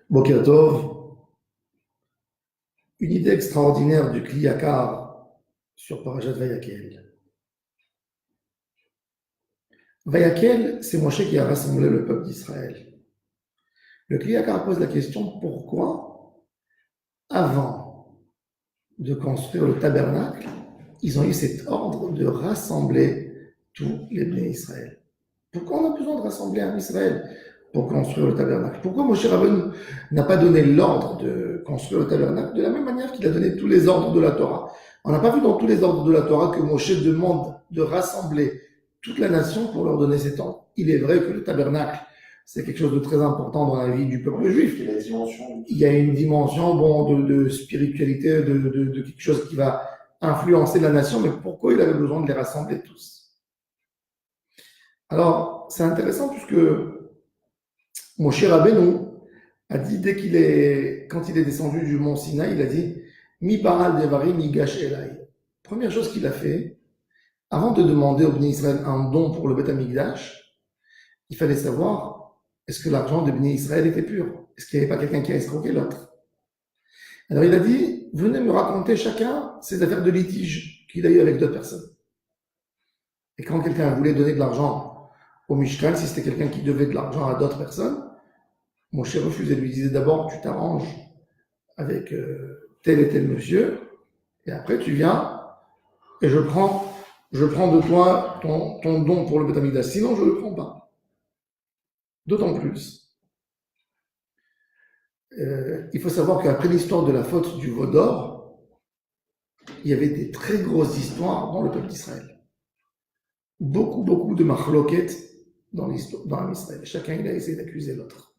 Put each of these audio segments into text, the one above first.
Boker Tov, une idée extraordinaire du Kliyakar sur Parashat Vayakel. Vayakel, c'est Moshe qui a rassemblé le peuple d'Israël. Le Kliyakar pose la question pourquoi, avant de construire le tabernacle, ils ont eu cet ordre de rassembler tous les bénis Israël. Pourquoi on a besoin de rassembler un Israël pour construire le tabernacle? Pourquoi Moshe Rabbeinu n'a pas donné l'ordre de construire le tabernacle de la même manière qu'il a donné tous les ordres de la Torah? On n'a pas vu dans tous les ordres de la Torah que Moshe demande de rassembler toute la nation pour leur donner cet ordre. Il est vrai que le tabernacle, c'est quelque chose de très important dans la vie du peuple juif. Il y a une dimension de spiritualité, de quelque chose qui va influencer la nation, mais pourquoi il avait besoin de les rassembler tous? Alors, c'est intéressant puisque Moshe Rabbeinu a dit, quand il est descendu du mont Sinaï, il a dit Mi baral devarim yigash elai. Première chose qu'il a fait, avant de demander au Bnei Israël un don pour le Beth Amikdash, il fallait savoir est-ce que l'argent de Bnei Israël était pur? Est-ce qu'il n'y avait pas quelqu'un qui a escroqué l'autre? Alors il a dit venez me raconter chacun ses affaires de litige qu'il a eu avec d'autres personnes. Et quand quelqu'un voulait donner de l'argent au Mishkan, si c'était quelqu'un qui devait de l'argent à d'autres personnes, Moshe refusait, lui disait d'abord tu t'arranges avec tel et tel monsieur, et après tu viens et je prends de toi ton don pour le Beth Amikdash, sinon je ne le prends pas. D'autant plus, il faut savoir qu'après l'histoire de la faute du veau d'or, il y avait des très grosses histoires dans le peuple d'Israël. Beaucoup de machloket dans l'Israël. Chacun il a essayé d'accuser l'autre.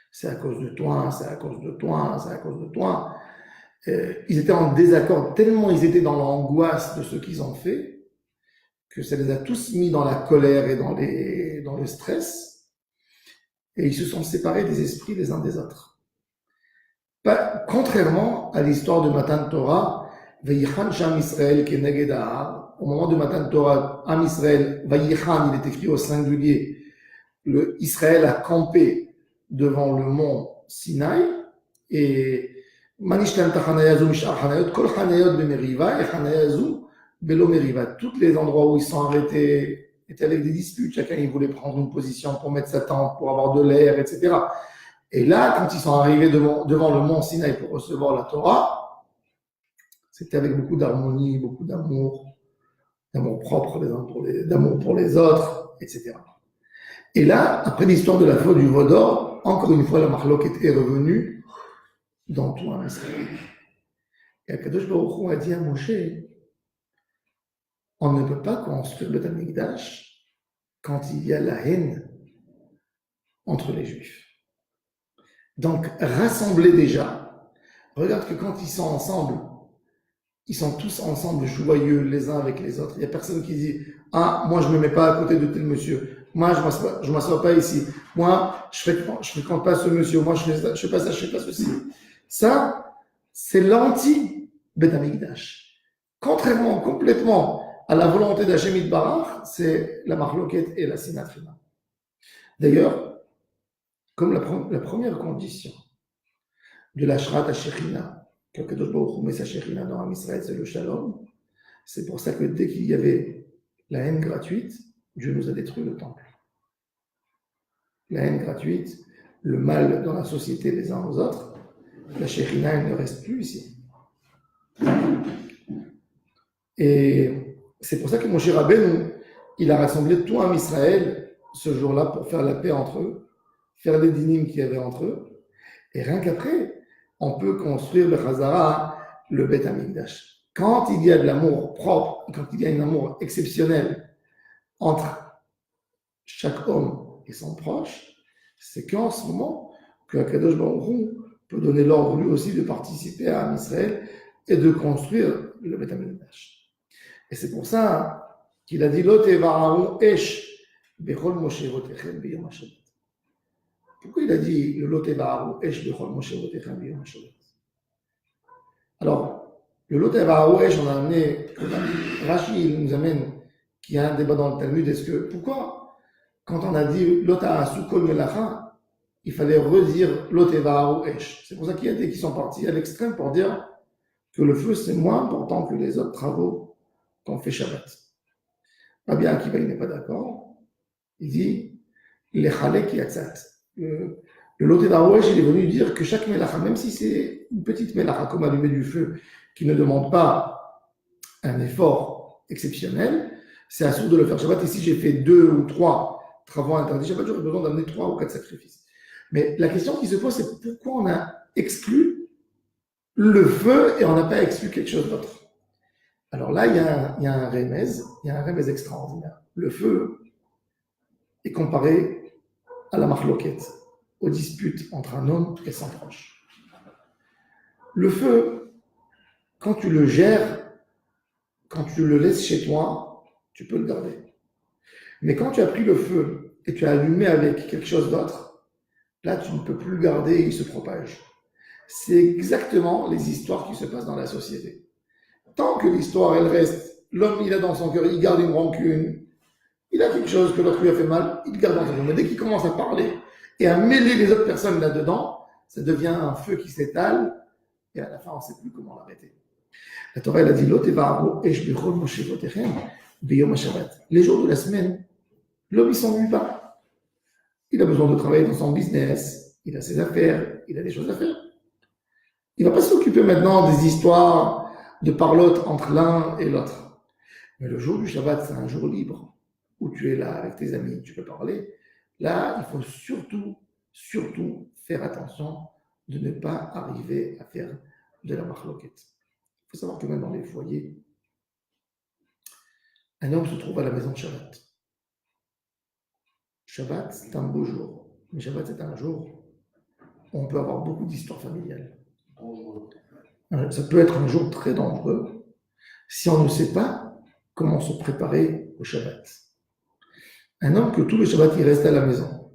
C'est à cause de toi, c'est à cause de toi, c'est à cause de toi. Ils étaient en désaccord tellement ils étaient dans l'angoisse de ce qu'ils ont fait que ça les a tous mis dans la colère et dans le stress, et ils se sont séparés des esprits les uns des autres. Contrairement à l'histoire de Matan Torah, Vayichan Sham Israël Keneged Ahar, au moment de Matan Torah, Am Israël, Vayichan, il est écrit au singulier, le Israël a campé devant le mont Sinaï, et Manishtan Tachanayazu Mishar Hanayot, Kol Hanayot Bemeriva, et Hanayazu Belo Meriva. Tous les endroits où ils sont arrêtés étaient avec des disputes, chacun il voulait prendre une position pour mettre sa tente, pour avoir de l'air, etc. Et là, quand ils sont arrivés devant le mont Sinaï pour recevoir la Torah, c'était avec beaucoup d'harmonie, beaucoup d'amour propre les uns d'amour pour les autres, etc. Et là, après l'histoire de la faute du veau d'or, encore une fois, la marloquette est revenue dans tout un Israël. Et Akadosh Baruch Hu a dit à Moshe, on ne peut pas construire le Beth Amikdash quand il y a la haine entre les Juifs. Donc, rassembler déjà. Regarde que quand ils sont ensemble, ils sont tous ensemble joyeux les uns avec les autres. Il n'y a personne qui dit « Ah, moi je ne me mets pas à côté de tel monsieur. Moi je ne m'assois pas ici. Moi je ne fréquente pas ce monsieur. Moi je ne fais pas ça, je ne fais pas ceci. » Ça, c'est l'anti-Beth Amikdash. Contrairement complètement à la volonté d'Hachem Yitbarach, c'est la marloquette et la sinatrina. D'ailleurs, comme la première condition de la Shrat HaShekhinah, que Kadosh Baruch Hu met sa Shekhinah dans Israël, c'est le Shalom. C'est pour ça que dès qu'il y avait la haine gratuite, Dieu nous a détruit le temple. La haine gratuite, le mal dans la société les uns aux autres, la Shekhinah, elle ne reste plus ici. Et c'est pour ça que Moshe Rabbeinu, il a rassemblé tout un Israël ce jour-là pour faire la paix entre eux, faire les dynimes qu'il y avait entre eux. Et rien qu'après, on peut construire le Chazara, le Beth Amikdash. Quand il y a de l'amour propre, quand il y a un amour exceptionnel entre chaque homme et son proche, c'est qu'en ce moment que Akadosh Baruch Hu peut donner l'ordre lui aussi de participer à Israël et de construire le Beth Amikdash. Et c'est pour ça qu'il a dit Lo tevara'u esh bechol moshevotechem biyom hashabbat. Pourquoi il a dit le Lo tevara'u esh bechol moshevotechem biyom hashabbat? Alors, le Lo tevara'u esh, on a amené, Rashi il nous amène qu'il y a un débat dans le Talmud. Pourquoi, quand on a dit Lo ta'asu kol melacha, il fallait redire l'Oteva ou Esh. C'est pour ça qu'il y a des qui sont partis à l'extrême pour dire que le feu, c'est moins important que les autres travaux qu'on fait Shabbat. Rabbi Akiva, il n'est pas d'accord. Il dit, les Chalek Yatzat. Le Loteva ou Esh, il est venu dire que chaque mélacha, même si c'est une petite mélacha comme allumer du feu, qui ne demande pas un effort exceptionnel, c'est assourd de le faire Shabbat. Et si j'ai fait 2 ou 3 travaux interdits Shabbat, j'aurais besoin d'amener 3 ou 4 sacrifices. Mais la question qui se pose, c'est pourquoi on a exclu le feu et on n'a pas exclu quelque chose d'autre. Alors là, il y a un remèze extraordinaire. Le feu est comparé à la marloquette, aux disputes entre un homme et son proche. Le feu, quand tu le gères, quand tu le laisses chez toi, tu peux le garder. Mais quand tu as pris le feu et tu as allumé avec quelque chose d'autre, là, tu ne peux plus le garder et il se propage. C'est exactement les histoires qui se passent dans la société. Tant que l'histoire, elle reste, l'homme, il a dans son cœur, il garde une rancune, il a quelque chose que l'autre lui a fait mal, il garde dans son cœur. Mais dès qu'il commence à parler et à mêler les autres personnes là-dedans, ça devient un feu qui s'étale et à la fin, on ne sait plus comment l'arrêter. La Torah, elle a dit, les jours de la semaine, l'homme, il ne s'ennuie pas. Il a besoin de travailler dans son business, il a ses affaires, il a des choses à faire. Il ne va pas s'occuper maintenant des histoires de parlotte entre l'un et l'autre. Mais le jour du Shabbat, c'est un jour libre, où tu es là avec tes amis, tu peux parler. Là, il faut surtout faire attention de ne pas arriver à faire de la marloquette. Il faut savoir que même dans les foyers, un homme se trouve à la maison de Shabbat. Shabbat, c'est un beau jour. Mais Shabbat, c'est un jour où on peut avoir beaucoup d'histoires familiales. Ça peut être un jour très dangereux si on ne sait pas comment se préparer au Shabbat. Un homme que tout le Shabbat, il reste à la maison.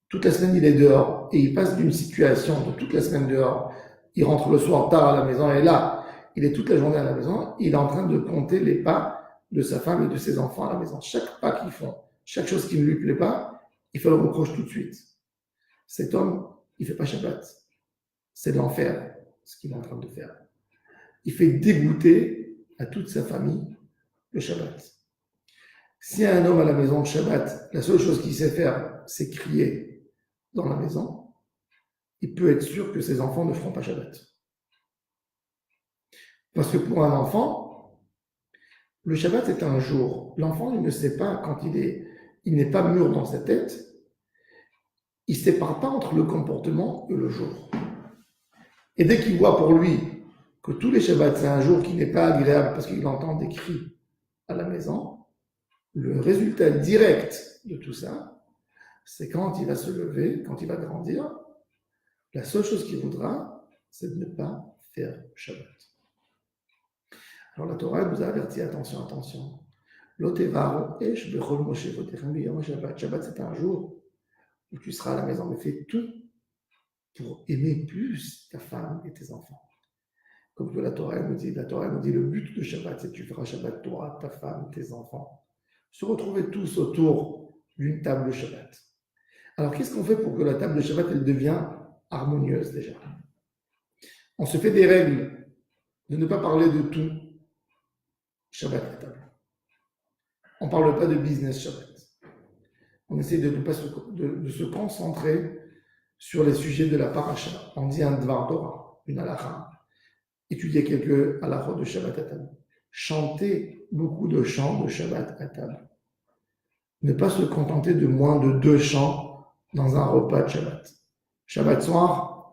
Toute la semaine, il est dehors et il passe d'une situation de toute la semaine dehors. Il rentre le soir tard à la maison et là, il est toute la journée à la maison. Il est en train de compter les pas de sa femme et de ses enfants à la maison. Chaque pas qu'ils font, chaque chose qui ne lui plaît pas, il fait le reproche tout de suite. Cet homme, il ne fait pas Shabbat. C'est de l'enfer, ce qu'il est en train de faire. Il fait dégoûter à toute sa famille le Shabbat. Si un homme à la maison de Shabbat, la seule chose qu'il sait faire, c'est crier dans la maison, il peut être sûr que ses enfants ne feront pas Shabbat. Parce que pour un enfant, le Shabbat est un jour. L'enfant, il ne sait pas, quand il n'est pas mûr dans sa tête, il ne sépare pas entre le comportement et le jour. Et dès qu'il voit pour lui que tous les Shabbats, c'est un jour qui n'est pas agréable parce qu'il entend des cris à la maison, le résultat direct de tout ça, c'est quand il va se lever, quand il va grandir, la seule chose qu'il voudra, c'est de ne pas faire Shabbat. Alors la Torah nous a averti, attention. Shabbat, c'est un jour où tu seras à la maison, mais fais tout pour aimer plus ta femme et tes enfants. Comme que la Torah nous dit, le but de Shabbat, c'est que tu feras Shabbat toi, ta femme, tes enfants. Se retrouver tous autour d'une table de Shabbat. Alors qu'est-ce qu'on fait pour que la table de Shabbat, elle devienne harmonieuse déjà? On se fait des règles de ne pas parler de tout Shabbat à table. On ne parle pas de business Shabbat. On essaie de se concentrer sur les sujets de la paracha. On dit un Dvar Torah, une halakha. Étudier quelques halachot de Shabbat à table. Chanter beaucoup de chants de Shabbat à table. Ne pas se contenter de moins de 2 chants dans un repas de Shabbat. Shabbat soir,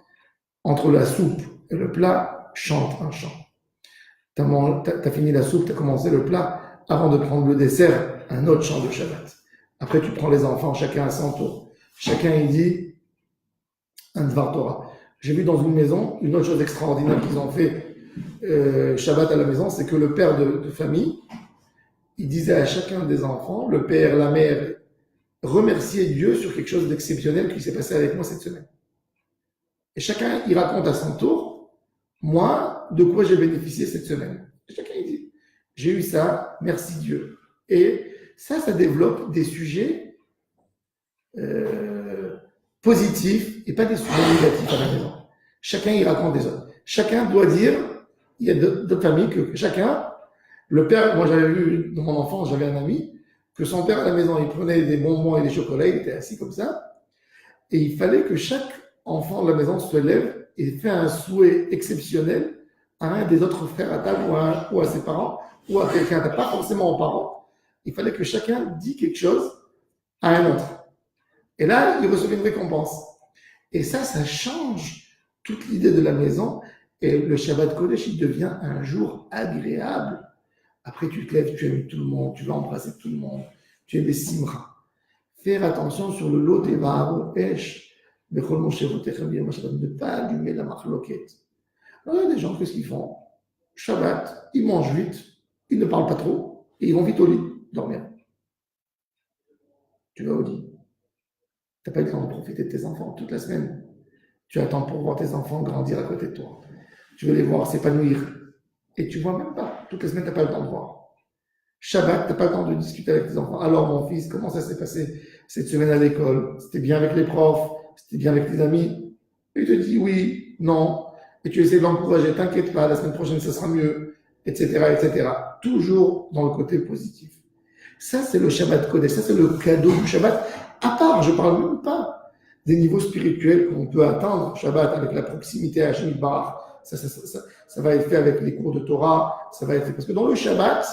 entre la soupe et le plat, chante un chant. T'as fini la soupe, t'as commencé le plat, avant de prendre le dessert, un autre chant de Shabbat. Après, tu prends les enfants, chacun à son tour. Chacun, il dit un Dvar Torah. J'ai vu dans une maison, une autre chose extraordinaire qu'ils ont fait Shabbat à la maison, c'est que le père de famille, il disait à chacun des enfants, le père, la mère, remerciez Dieu sur quelque chose d'exceptionnel qui s'est passé avec moi cette semaine. Et chacun, il raconte à son tour, moi, de quoi j'ai bénéficié cette semaine. Et chacun, il dit, j'ai eu ça, merci Dieu. Et ça développe des sujets positifs et pas des souvenirs négatifs à la maison. Chacun y raconte des autres. Chacun doit dire, il y a d'autres familles que chacun, le père, moi j'avais vu dans mon enfance, j'avais un ami, que son père à la maison, il prenait des bonbons et des chocolats, il était assis comme ça, et il fallait que chaque enfant de la maison se lève et fait un souhait exceptionnel à un des autres frères à table ou à ses parents ou à quelqu'un, pas forcément aux parents. Il fallait que chacun dise quelque chose à un autre. Et là, il recevait une récompense. Et ça change toute l'idée de la maison. Et le Shabbat Kodesh, il devient un jour agréable. Après, tu te lèves, tu aimes tout le monde, tu vas embrasser tout le monde, tu es des simra. Faire attention sur le lot des varoesh, ne pas allumer la marloquette. Alors, il y a des gens, qu'est-ce qu'ils font? Shabbat, ils mangent vite, ils ne parlent pas trop, et ils vont vite au lit, dormir. Tu vas au lit. Tu n'as pas eu le temps de profiter de tes enfants toute la semaine. Tu attends pour voir tes enfants grandir à côté de toi. Tu veux les voir s'épanouir. Et tu ne vois même pas. Toute la semaine, tu n'as pas le temps de voir. Shabbat, tu n'as pas le temps de discuter avec tes enfants. Alors, mon fils, comment ça s'est passé cette semaine à l'école? C'était bien avec les profs? C'était bien avec tes amis? Et il te dit oui, non. Et tu essaies de l'encourager. T'inquiète pas, la semaine prochaine, ça sera mieux, etc., etc. Toujours dans le côté positif. Ça, c'est le Shabbat Kodesh. Ça, c'est le cadeau du Shabbat. À part, je ne parle même pas des niveaux spirituels qu'on peut atteindre, Shabbat, avec la proximité à Hashem Barach. Ça va être fait avec les cours de Torah. Ça va être fait. Parce que dans le Shabbat,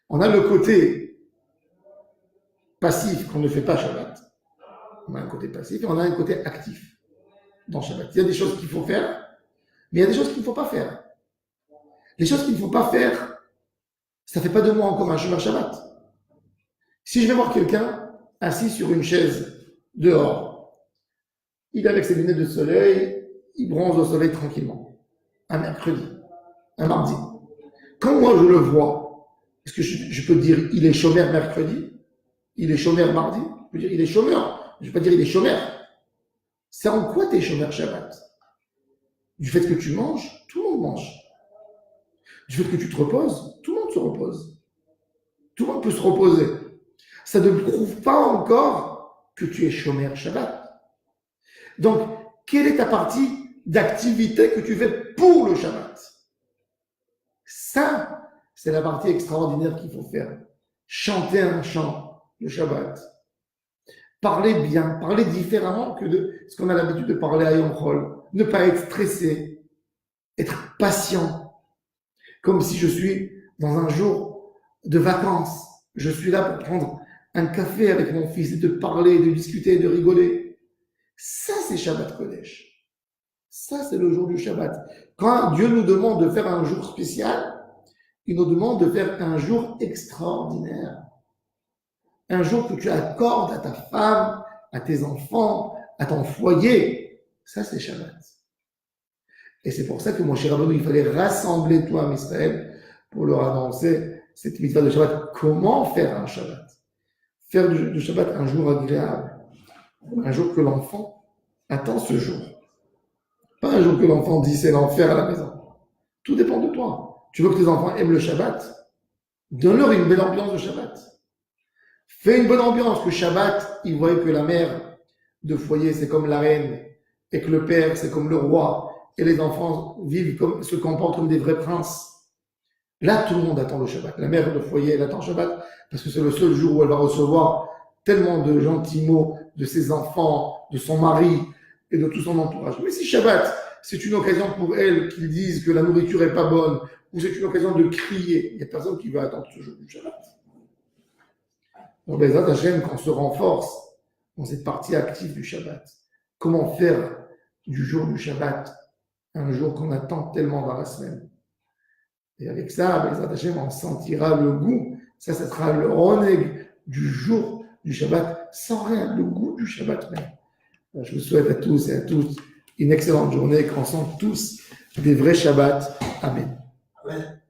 on a le côté passif qu'on ne fait pas Shabbat. On a un côté passif et on a un côté actif dans Shabbat. Il y a des choses qu'il faut faire, mais il y a des choses qu'il ne faut pas faire. Les choses qu'il ne faut pas faire, ça ne fait pas de moi encore un Shomer Shabbat. Si je vais voir quelqu'un assis sur une chaise dehors, il est avec ses lunettes de soleil, il bronze au soleil tranquillement. Un mercredi, un mardi. Quand moi je le vois, est-ce que je peux dire il est chômeur mercredi? Il est chômeur mardi? Je peux dire il est chômeur. Je ne vais pas dire il est chômeur. C'est en quoi tu es chômeur Shabbat? Du fait que tu manges, tout le monde mange. Du fait que tu te reposes, tout le monde se repose. Tout le monde peut se reposer. Ça ne prouve pas encore que tu es chômeur Shabbat. Donc, quelle est ta partie d'activité que tu fais pour le Shabbat? Ça, c'est la partie extraordinaire qu'il faut faire. Chanter un chant, le Shabbat. Parler bien, parler différemment que de ce qu'on a l'habitude de parler à Yom Chol. Ne pas être stressé, être patient. Comme si je suis dans un jour de vacances. Je suis là pour prendre un café avec mon fils et de parler, de discuter, de rigoler. Ça, c'est Shabbat Kodesh. Ça, c'est le jour du Shabbat. Quand Dieu nous demande de faire un jour spécial, il nous demande de faire un jour extraordinaire. Un jour que tu accordes à ta femme, à tes enfants, à ton foyer. Ça, c'est Shabbat. Et c'est pour ça que mon cher Rabbeinu, il fallait rassembler tout à Israël pour leur annoncer cette mitzvah de Shabbat. Comment faire un Shabbat? Faire du Shabbat un jour agréable. Un jour que l'enfant attend ce jour. Pas un jour que l'enfant dit c'est l'enfer à la maison. Tout dépend de toi. Tu veux que tes enfants aiment le Shabbat? Donne-leur une belle ambiance de Shabbat. Fais une bonne ambiance, que Shabbat, ils voient que la mère de foyer, c'est comme la reine, et que le père, c'est comme le roi, et les enfants se comportent comme des vrais princes. Là, tout le monde attend le Shabbat. La mère de foyer, elle attend Shabbat, parce que c'est le seul jour où elle va recevoir tellement de gentils mots de ses enfants, de son mari, et de tout son entourage. Mais si Shabbat, c'est une occasion pour elle qu'ils disent que la nourriture est pas bonne, ou c'est une occasion de crier, il n'y a personne qui va attendre ce jour du Shabbat. Donc, les Hashem, qu'on se renforce dans cette partie active du Shabbat. Comment faire du jour du Shabbat un jour qu'on attend tellement dans la semaine? Et avec ça, les Hashem, on sentira le goût. Ça sera le oneg du jour du Shabbat, sans rien, le goût du Shabbat même. Je vous souhaite à tous et à toutes une excellente journée, qu'on sente tous des vrais Shabbats. Amen. Amen.